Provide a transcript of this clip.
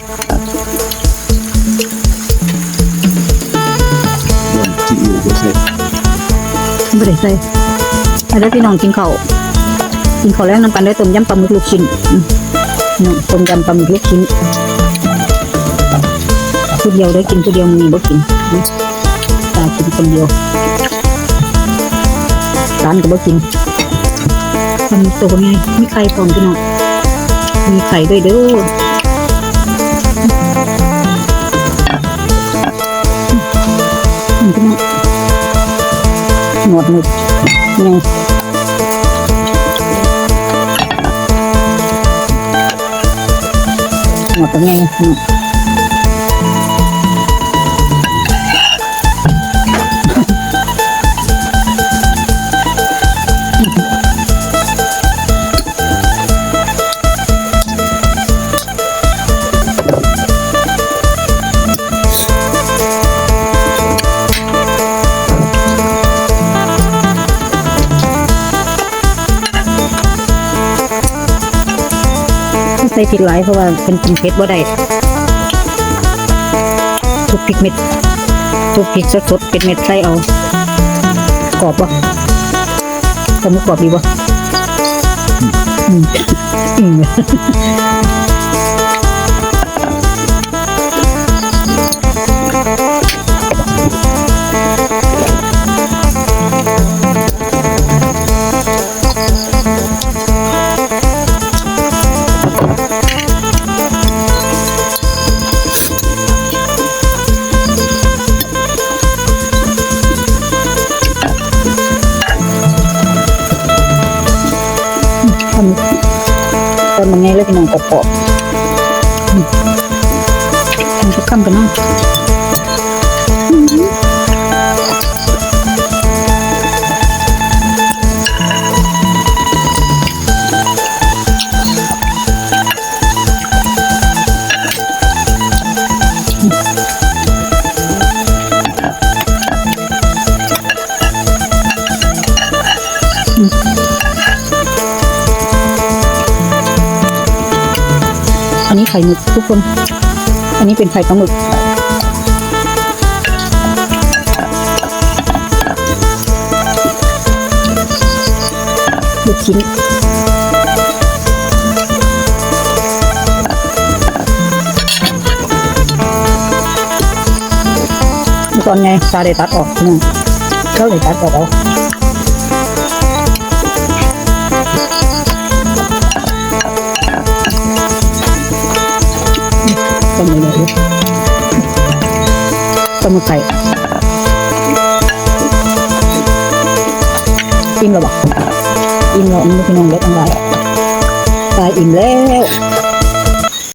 ซีอิ๊วก็ใส่ไม่ได้ใส่ให้ได้พี่น้องกินข้าวแรงนำกันได้ต้มยำปลาหมึกลูกชิ้นต้มยำปลาหมึกลูกชิ้นผู้เดียวได้กินผู้เดียวมีบ่กินตากินคนเดียวร้านก็บ่กินมันตัวไงมีไข่พร้อมพี่น้องมีไข่ด้วยเด้อพี่น้องหนวดหมึกไงหมดแล้วไงใส่พริกหลายเพราะว่าเป็นกินเผ็ดบ่ได้ทุกพริกเม็ดทุกพริกสดๆเป็นเม็ดใส่เอากรอบปะทำให้กรอบดีปะตอนมันไงเลยพี่น้องกรอบๆทำทุกคำกันเนาะอันนี้ไข่หมึกทุกคนอันนี้เป็นไข่ปลาหมึกลูกชิ้นตอนไงตาได้ตัดออกนี่เขาเลยตัดออกเอาต้มเลยต้มไข่อิ่มแล้วบ่อิ่มแล้วอันนี้พี่น้องเล็กอันใดตายอิ่มแล้ว